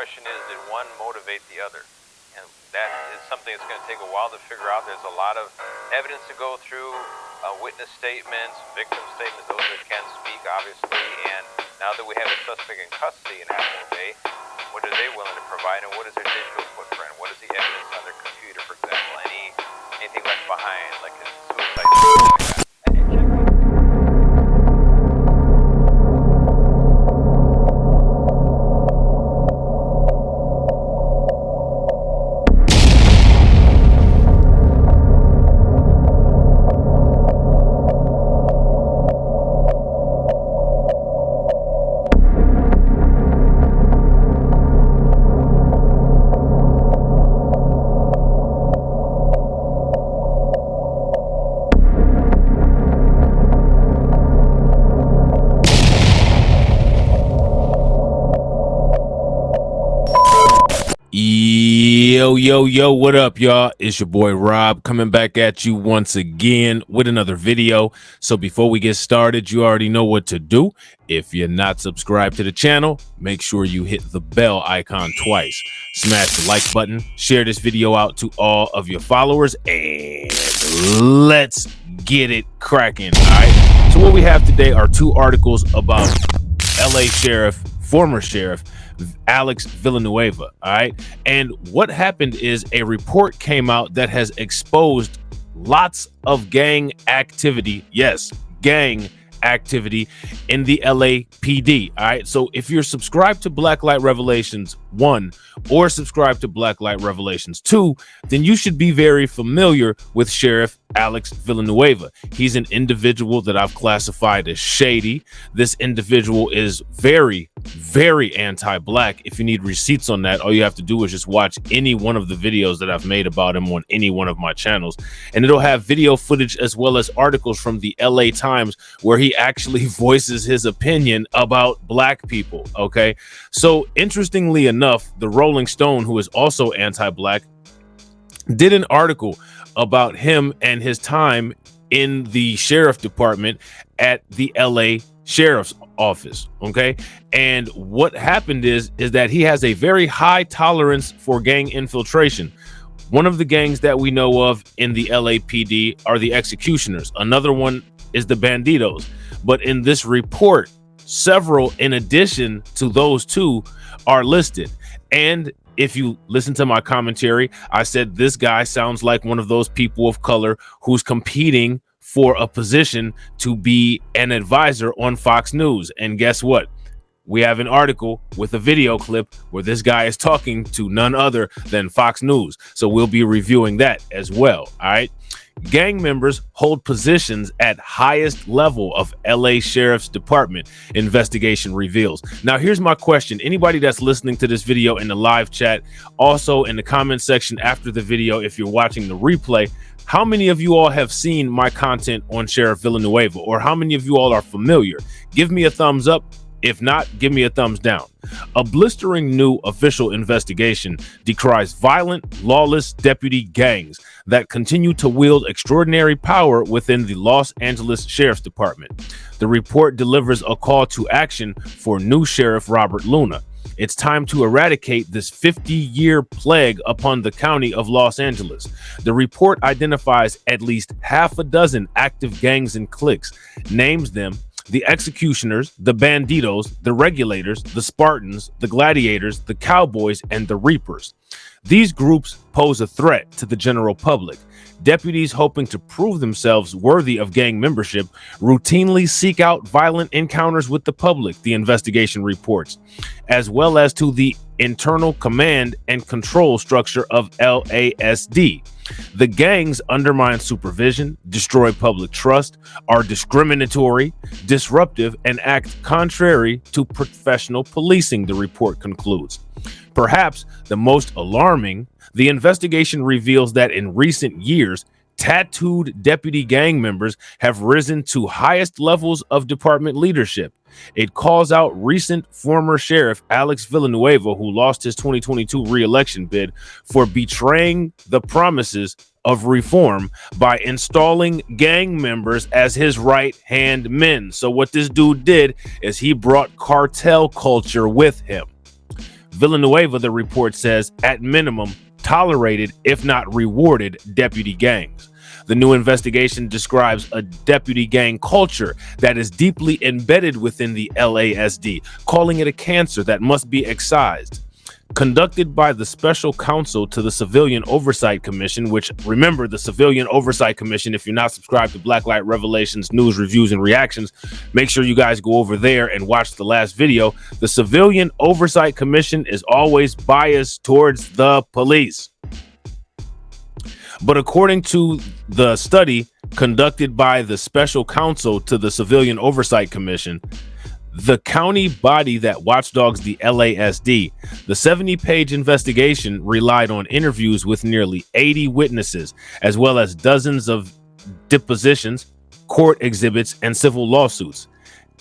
question is, did one motivate the other? And that is something that's going to take a while to figure out. There's a lot of evidence to go through, witness statements, victim statements, those that can speak, obviously. And now that we have a suspect in custody in Apple Bay, what are they willing to provide, and what is their digital footprint? What is the evidence on their computer, for example? Anything left behind, like a suicide, something like that. Yo, what up, y'all? It's your boy Rob coming back at you once again with another video. So before we get started, you already know what to do. If you're not subscribed to the channel, make sure you hit the bell icon twice. Smash the like button, share this video out to all of your followers, and let's get it cracking. All right. So what we have today are two articles about LA former Sheriff Alex Villanueva. All right. And what happened is a report came out that has exposed lots of gang activity. Yes, gang activity in the LAPD. All right. So if you're subscribed to Blacklight Revelations 1 or subscribe to Blacklight Revelations 2, then you should be very familiar with Sheriff Alex Villanueva. He's an individual that I've classified as shady. This individual is very, very anti-black. If you need receipts on that, all you have to do is just watch any one of the videos that I've made about him on any one of my channels, and it'll have video footage as well as articles from the LA Times where he actually voices his opinion about black people. Okay, so interestingly enough, the Rolling Stone, who is also anti-black, did an article about him and his time in the sheriff department at the LA Sheriff's Office. Okay, and what happened is that he has a very high tolerance for gang infiltration. One of the gangs that we know of in the LAPD are the Executioners. Another one is the Banditos. But in this report, several in addition to those two are listed. And if you listen to my commentary, I said this guy sounds like one of those people of color who's competing for a position to be an advisor on Fox News. And guess what? We have an article with a video clip where this guy is talking to none other than Fox News. So we'll be reviewing that as well. All right. Gang members hold positions at highest level of LA Sheriff's Department, investigation reveals. Now, here's my question. Anybody that's listening to this video in the live chat, also in the comment section after the video, if you're watching the replay, how many of you all have seen my content on Sheriff Villanueva, or how many of you all are familiar? Give me a thumbs up. If not, give me a thumbs down. A blistering new official investigation decries violent, lawless deputy gangs that continue to wield extraordinary power within the Los Angeles Sheriff's Department. The report delivers a call to action for new Sheriff Robert Luna. It's time to eradicate this 50-year plague upon the county of Los Angeles. The report identifies at least half a dozen active gangs and cliques, names them the Executioners, the Banditos, the Regulators, the Spartans, the Gladiators, the Cowboys, and the Reapers. These groups pose a threat to the general public. Deputies hoping to prove themselves worthy of gang membership routinely seek out violent encounters with the public, the investigation reports, as well as to the internal command and control structure of LASD. The gangs undermine supervision, destroy public trust, are discriminatory, disruptive, and act contrary to professional policing, the report concludes. Perhaps the most alarming, the investigation reveals that in recent years, tattooed deputy gang members have risen to highest levels of department leadership. It calls out recent former Sheriff Alex Villanueva, who lost his 2022 re-election bid, for betraying the promises of reform by installing gang members as his right-hand men. So what this dude did is he brought cartel culture with him. Villanueva, the report says, at minimum, tolerated, if not rewarded, deputy gangs. The new investigation describes a deputy gang culture that is deeply embedded within the LASD, calling it a cancer that must be excised. Conducted by the Special Counsel to the Civilian Oversight Commission, which, remember, the Civilian Oversight Commission, if you're not subscribed to Blacklight Revelations news, reviews, and reactions, make sure you guys go over there and watch the last video. The Civilian Oversight Commission is always biased towards the police. But according to the study conducted by the Special Counsel to the Civilian Oversight Commission, the county body that watchdogs the LASD, the 70-page investigation relied on interviews with nearly 80 witnesses, as well as dozens of depositions, court exhibits, and civil lawsuits.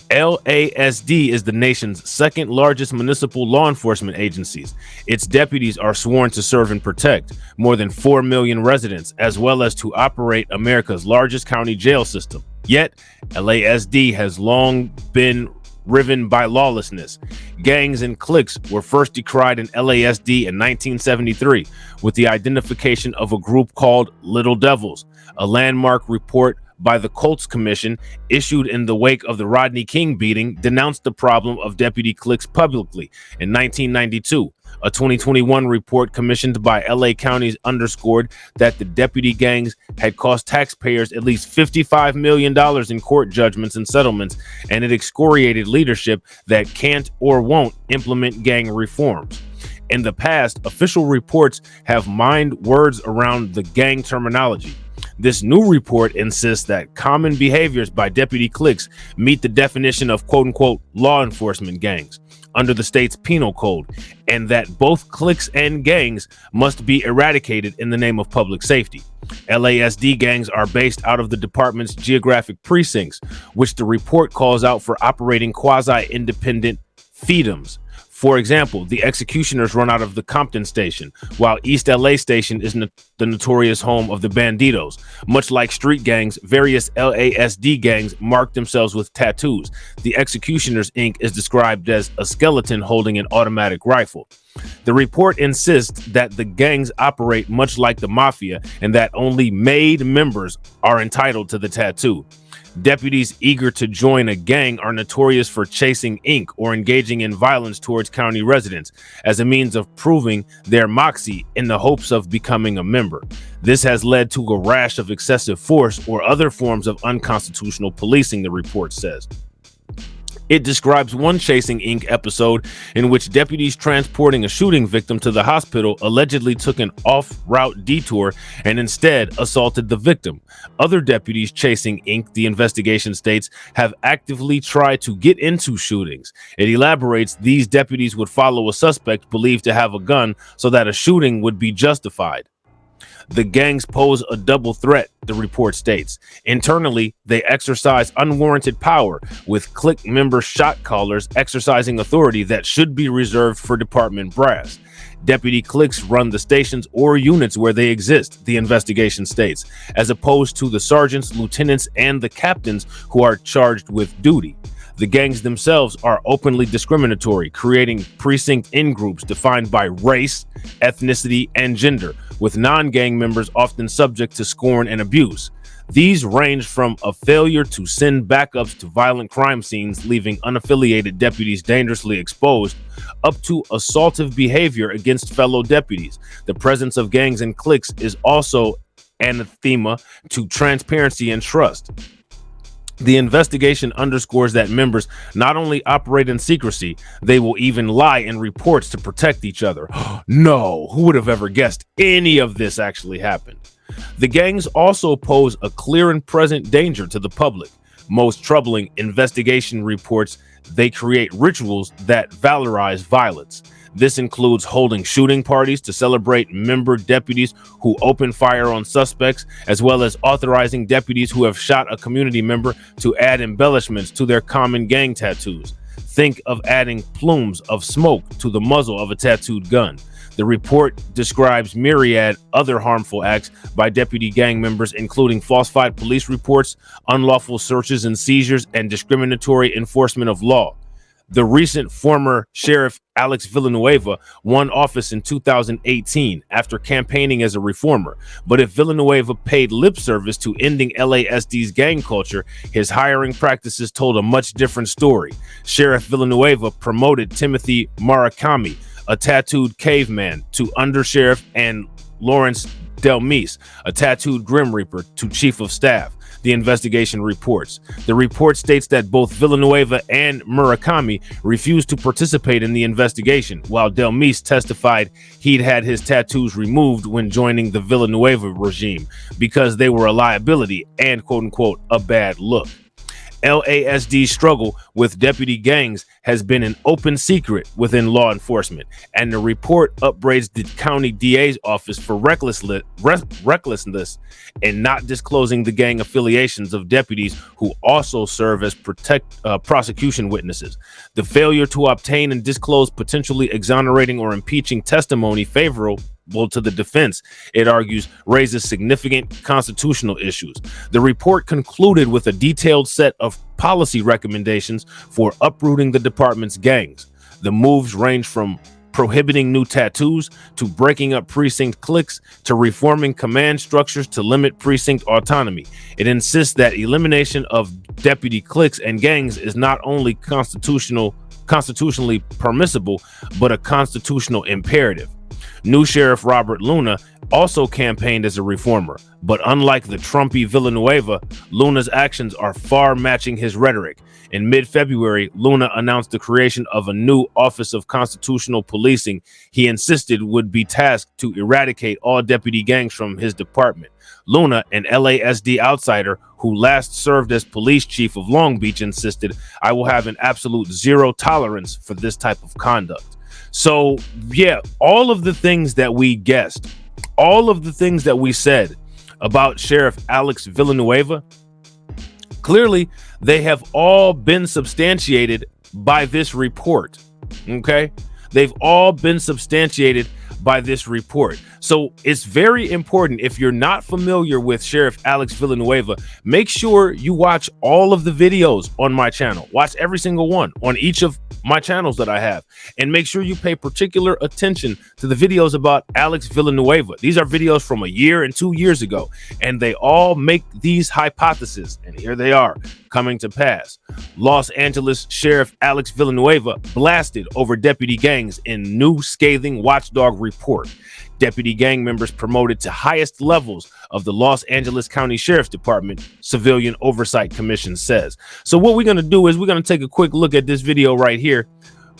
LASD is the nation's second largest municipal law enforcement agencies. Its deputies are sworn to serve and protect more than 4 million residents, as well as to operate America's largest county jail system. Yet, LASD has long been riven by lawlessness. Gangs and cliques were first decried in LASD in 1973 with the identification of a group called Little Devils. A landmark report by the Colts Commission, issued in the wake of the Rodney King beating, denounced the problem of deputy cliques publicly. In 1992, a 2021 report commissioned by LA counties underscored that the deputy gangs had cost taxpayers at least $55 million in court judgments and settlements, and it excoriated leadership that can't or won't implement gang reforms. In the past, official reports have mined words around the gang terminology. This new report insists that common behaviors by deputy cliques meet the definition of quote-unquote law enforcement gangs under the state's penal code, and that both cliques and gangs must be eradicated in the name of public safety. LASD gangs are based out of the department's geographic precincts, which the report calls out for operating quasi-independent fiefdoms. For example, the executioners run out of the Compton station, while East LA station is the notorious home of the Banditos. Much like street gangs, various LASD gangs mark themselves with tattoos. The Executioners Inc. is described as a skeleton holding an automatic rifle. The report insists that the gangs operate much like the mafia and that only made members are entitled to the tattoo. Deputies eager to join a gang are notorious for chasing ink or engaging in violence towards county residents as a means of proving their moxie in the hopes of becoming a member. This has led to a rash of excessive force or other forms of unconstitutional policing, the report says. It describes one Chasing Ink episode in which deputies transporting a shooting victim to the hospital allegedly took an off-route detour and instead assaulted the victim. Other deputies chasing Ink, the investigation states, have actively tried to get into shootings. It elaborates these deputies would follow a suspect believed to have a gun so that a shooting would be justified. The gangs pose a double threat, the report states. Internally, they exercise unwarranted power, with clique member shot callers exercising authority that should be reserved for department brass. Deputy cliques run the stations or units where they exist, the investigation states, as opposed to the sergeants, lieutenants, and the captains who are charged with duty. The gangs themselves are openly discriminatory, creating precinct in-groups defined by race, ethnicity, and gender, with non-gang members often subject to scorn and abuse. These range from a failure to send backups to violent crime scenes, leaving unaffiliated deputies dangerously exposed, up to assaultive behavior against fellow deputies. The presence of gangs and cliques is also anathema to transparency and trust. The investigation underscores that members not only operate in secrecy, they will even lie in reports to protect each other. No, who would have ever guessed any of this actually happened? The gangs also pose a clear and present danger to the public. Most troubling, investigation reports they create rituals that valorize violence. This includes holding shooting parties to celebrate member deputies who open fire on suspects, as well as authorizing deputies who have shot a community member to add embellishments to their common gang tattoos. Think of adding plumes of smoke to the muzzle of a tattooed gun. The report describes myriad other harmful acts by deputy gang members, including falsified police reports, unlawful searches and seizures, and discriminatory enforcement of law. The recent former Sheriff Alex Villanueva won office in 2018 after campaigning as a reformer. But if Villanueva paid lip service to ending LASD's gang culture, his hiring practices told a much different story. Sheriff Villanueva promoted Timothy Murakami, a tattooed caveman, to undersheriff, and Lawrence Delmise, a tattooed Grim Reaper, to chief of staff. The investigation reports. The report states that both Villanueva and Murakami refused to participate in the investigation, while Delmise testified he'd had his tattoos removed when joining the Villanueva regime because they were a liability and, quote unquote, a bad look. LASD's struggle with deputy gangs has been an open secret within law enforcement, and the report upbraids the county DA's office for recklessness in not disclosing the gang affiliations of deputies who also serve as prosecution witnesses. The failure to obtain and disclose potentially exonerating or impeaching testimony favorable to the defense, it argues, raises significant constitutional issues. The report concluded with a detailed set of policy recommendations for uprooting the department's gangs. The moves range from prohibiting new tattoos to breaking up precinct cliques to reforming command structures to limit precinct autonomy. It insists that elimination of deputy cliques and gangs is not only constitutionally permissible, but a constitutional imperative. New Sheriff Robert Luna also campaigned as a reformer, but unlike the Trumpy Villanueva, Luna's actions are far matching his rhetoric. In mid-February, Luna announced the creation of a new Office of Constitutional Policing he insisted would be tasked to eradicate all deputy gangs from his department. Luna, an LASD outsider who last served as police chief of Long Beach, insisted, "I will have an absolute zero tolerance for this type of conduct." So, yeah, all of the things that we guessed, all of the things that we said about Sheriff Alex Villanueva, clearly they have all been substantiated by this report. Okay? They've all been substantiated by this report. So it's very important, if you're not familiar with Sheriff Alex Villanueva, make sure you watch all of the videos on my channel. Watch every single one on each of my channels that I have, and make sure you pay particular attention to the videos about Alex Villanueva. These are videos from a year and 2 years ago, and they all make these hypotheses, and here they are coming to pass. Los Angeles Sheriff Alex Villanueva blasted over deputy gangs in new scathing watchdog report. Deputy gang members promoted to highest levels of the Los Angeles County Sheriff's Department, Civilian Oversight Commission says. So what we're going to do is we're going to take a quick look at this video right here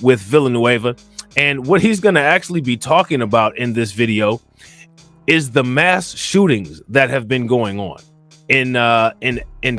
with Villanueva. And what he's going to actually be talking about in this video is the mass shootings that have been going on in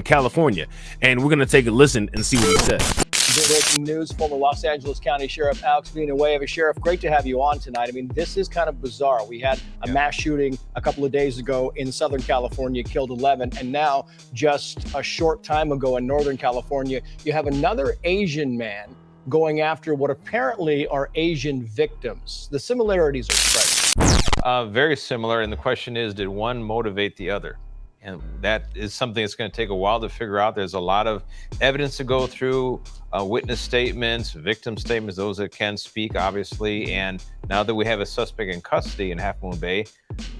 California. And we're going to take a listen and see what he says. Breaking news, former Los Angeles County Sheriff Alex Villanueva. Sheriff, great to have you on tonight. I mean, this is kind of bizarre. We had a mass shooting a couple of days ago in Southern California, killed 11. And now, just a short time ago in Northern California, you have another Asian man going after what apparently are Asian victims. The similarities are striking. Very similar. And the question is, did one motivate the other? And that is something that's going to take a while to figure out. There's a lot of evidence to go through, witness statements, victim statements, those that can speak, obviously. And now that we have a suspect in custody in Half Moon Bay,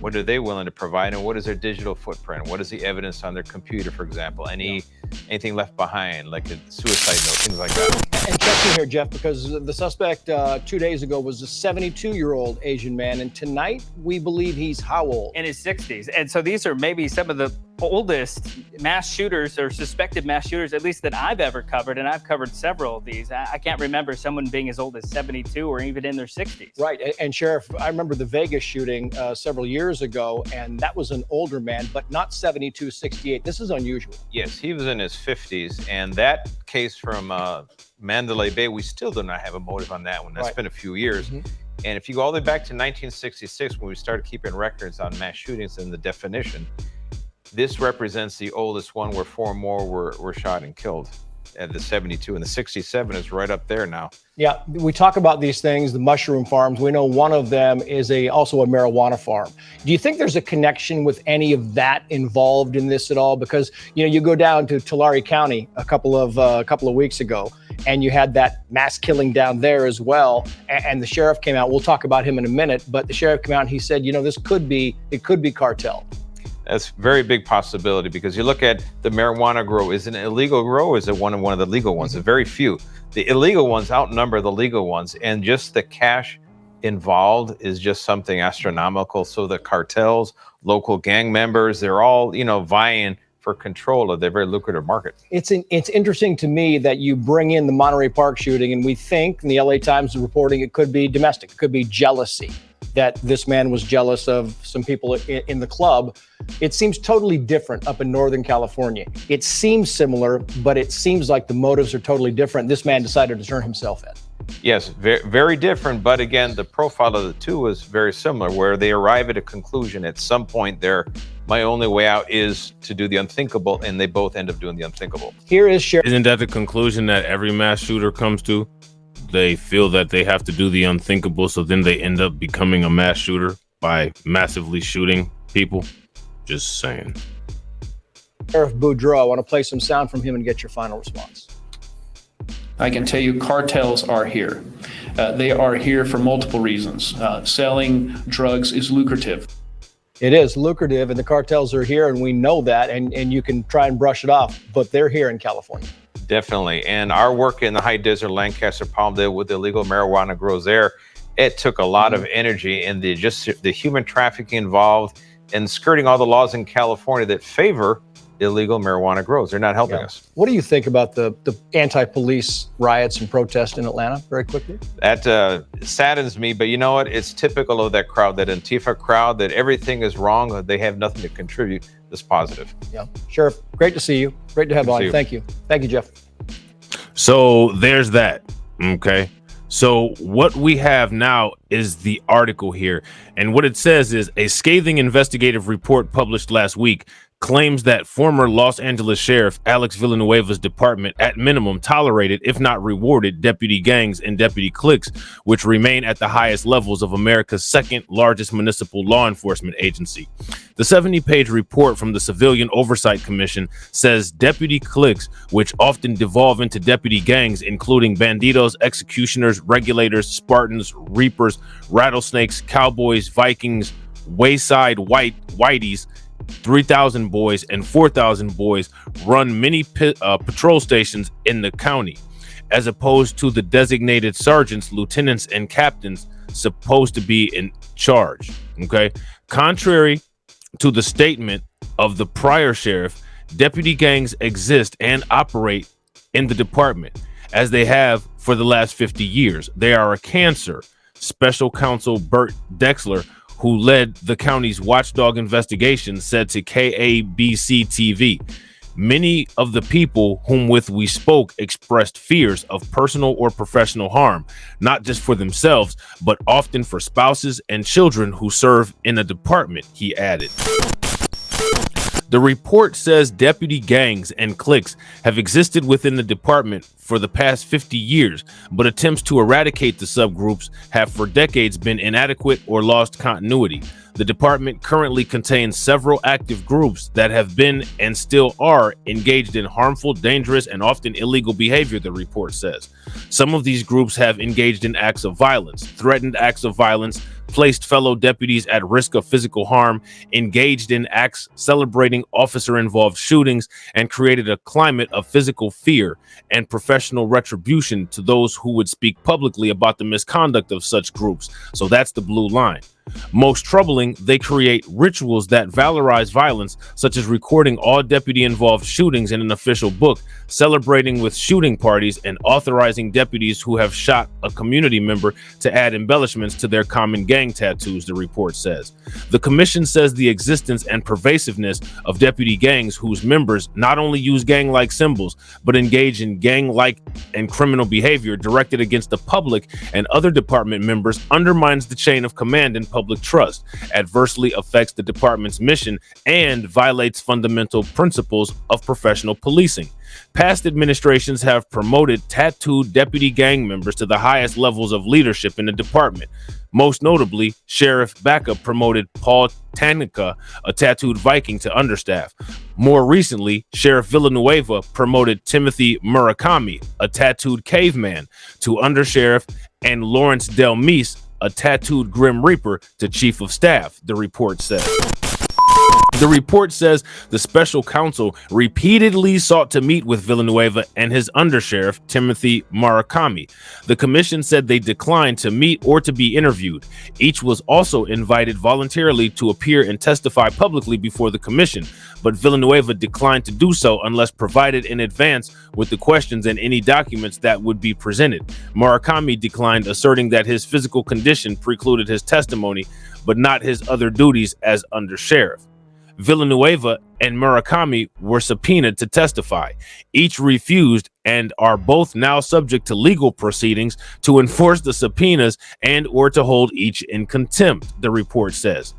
what are they willing to provide? And what is their digital footprint? What is the evidence on their computer, for example? Anything left behind, like a suicide note, things like that. And check in here, Jeff, because the suspect 2 days ago was a 72-year-old Asian man. And tonight, we believe he's how old? In his 60s. And so these are maybe some of the oldest mass shooters or suspected mass shooters, at least that I've ever covered. And I've covered several of these. I can't remember someone being as old as 72 or even in their 60s. Right. And Sheriff, I remember the Vegas shooting several years ago, and that was an older man, but not 72, 68. This is unusual. Yes, he was in his 50s. And that case from Mandalay Bay, we still do not have a motive on that one. That's been a few years. Mm-hmm. And if you go all the way back to 1966, when we started keeping records on mass shootings and the definition, this represents the oldest one where 4 more were shot and killed at the 72, and the 67 is right up there now. Yeah, we talk about these things, the mushroom farms. We know one of them is also a marijuana farm. Do you think there's a connection with any of that involved in this at all? Because, you know, you go down to Tulare County a couple of weeks ago, and you had that mass killing down there as well. And the sheriff came out. We'll talk about him in a minute, but the sheriff came out and he said, you know, it could be cartel. That's a very big possibility, because you look at the marijuana grow. Is it an illegal grow, or is it one of the legal ones? Very few. The illegal ones outnumber the legal ones, and just the cash involved is just something astronomical. So the cartels, local gang members, they're all, you know, vying for control of their very lucrative market. It's interesting to me that you bring in the Monterey Park shooting, and we think, and the LA Times is reporting, it could be domestic, it could be jealousy, that this man was jealous of some people in the club. It seems totally different up in Northern California. It seems similar, but it seems like the motives are totally different. This man decided to turn himself in. Yes, very, very different. But again, the profile of the two is very similar, where they arrive at a conclusion at some point there. My only way out is to do the unthinkable, and they both end up doing the unthinkable. Here is Sheriff. Isn't that the conclusion that every mass shooter comes to? They feel that they have to do the unthinkable, so then they end up becoming a mass shooter by massively shooting people. Just saying. Sheriff Boudreaux, I want to play some sound from him and get your final response. I can tell you cartels are here. They are here for multiple reasons. Selling drugs is lucrative. It is lucrative, and the cartels are here, and we know that, and you can try and brush it off, but they're here in California. Definitely. And our work in the high desert, Lancaster, Palmdale, with the illegal marijuana grows there, it took a lot of energy, and the human trafficking involved and skirting all the laws in California that favor illegal marijuana grows. They're not helping us. What do you think about the anti-police riots and protests in Atlanta, very quickly? That saddens me, but you know what? It's typical of that crowd, that Antifa crowd, that everything is wrong. They have nothing to contribute that's positive. Yeah. Sheriff, great to see you. Great to have you on. Thank you. Thank you, Jeff. So there's that. Okay. So what we have now is the article here. And what it says is a scathing investigative report published last week claims that former Los Angeles Sheriff Alex Villanueva's department at minimum tolerated, if not rewarded, deputy gangs and deputy cliques, which remain at the highest levels of America's second largest municipal law enforcement agency. The 70-page report from the Civilian Oversight Commission says deputy cliques, which often devolve into deputy gangs, including banditos, executioners, regulators, Spartans, reapers, rattlesnakes, cowboys, Vikings, wayside whiteys, 3,000 boys and 4,000 boys, run many patrol stations in the county, as opposed to the designated sergeants, lieutenants, and captains supposed to be in charge. Okay. Contrary to the statement of the prior sheriff, deputy gangs exist and operate in the department, as they have for the last 50 years. They are a cancer. Special Counsel Burt Dexler, who led the county's watchdog investigation, said to KABC TV, many of the people whom with we spoke expressed fears of personal or professional harm, not just for themselves, but often for spouses and children who serve in a department, he added. The report says deputy gangs and cliques have existed within the department for the past 50 years, but attempts to eradicate the subgroups have for decades been inadequate or lost continuity. The department currently contains several active groups that have been and still are engaged in harmful, dangerous, and often illegal behavior, the report says. Some of these groups have engaged in acts of violence, threatened acts of violence, placed fellow deputies at risk of physical harm, engaged in acts celebrating officer-involved shootings, and created a climate of physical fear and professional retribution to those who would speak publicly about the misconduct of such groups. So that's the blue line. Most troubling, they create rituals that valorize violence, such as recording all deputy-involved shootings in an official book, celebrating with shooting parties, and authorizing deputies who have shot a community member to add embellishments to their common gang tattoos, the report says. The commission says the existence and pervasiveness of deputy gangs whose members not only use gang-like symbols, but engage in gang-like and criminal behavior directed against the public and other department members undermines the chain of command and public trust, adversely affects the department's mission, and violates fundamental principles of professional policing. Past administrations have promoted tattooed deputy gang members to the highest levels of leadership in the department. Most notably, Sheriff Backup promoted Paul Tanica, a tattooed Viking, to understaff. More recently, Sheriff Villanueva promoted Timothy Murakami, a tattooed caveman, to undersheriff, and Lawrence Del Mise, a tattooed Grim Reaper, to chief of staff, the report says. The report says the special counsel repeatedly sought to meet with Villanueva and his undersheriff, Timothy Murakami. The commission said they declined to meet or to be interviewed. Each was also invited voluntarily to appear and testify publicly before the commission, but Villanueva declined to do so unless provided in advance with the questions and any documents that would be presented. Murakami declined, asserting that his physical condition precluded his testimony, but not his other duties as undersheriff. Villanueva and Murakami were subpoenaed to testify. Each refused and are both now subject to legal proceedings to enforce the subpoenas and or to hold each in contempt, the report says.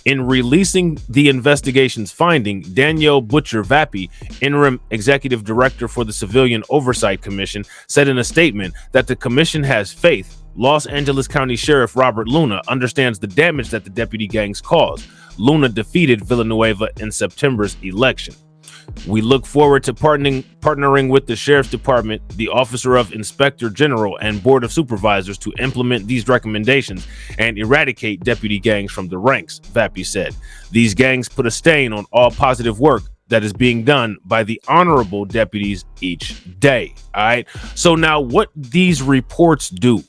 In releasing the investigation's finding, Danielle Butcher Vappy, interim executive director for the Civilian Oversight Commission, said in a statement that the commission has faith Los Angeles County Sheriff Robert Luna understands the damage that the deputy gangs caused. Luna defeated Villanueva in September's election. We look forward to partnering with the Sheriff's Department, the Officer of Inspector General, and Board of Supervisors to implement these recommendations and eradicate deputy gangs from the ranks, Vappy said. These gangs put a stain on all positive work that is being done by the honorable deputies each day. All right. So now what these reports do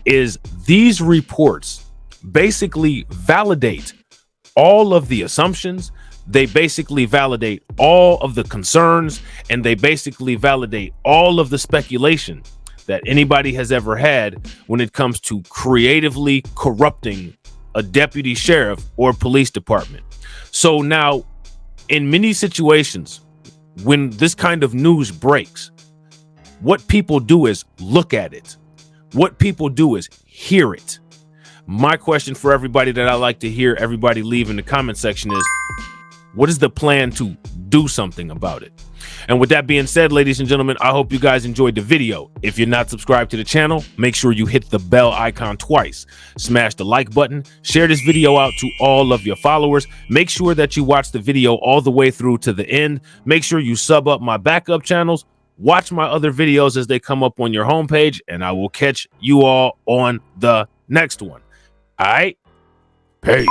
is these reports basically validate all of the assumptions. They basically validate all of the concerns, and they basically validate all of the speculation that anybody has ever had when it comes to creatively corrupting a deputy sheriff or police department. So now, in many situations, when this kind of news breaks, what people do is look at it. What people do is hear it. My question for everybody that I like to hear everybody leave in the comment section is, what is the plan to do something about it? And with that being said, ladies and gentlemen, I hope you guys enjoyed the video. If you're not subscribed to the channel, make sure you hit the bell icon twice. Smash the like button. Share this video out to all of your followers. Make sure that you watch the video all the way through to the end. Make sure you sub up my backup channels. Watch my other videos as they come up on your homepage, and I will catch you all on the next one. All right? Peace.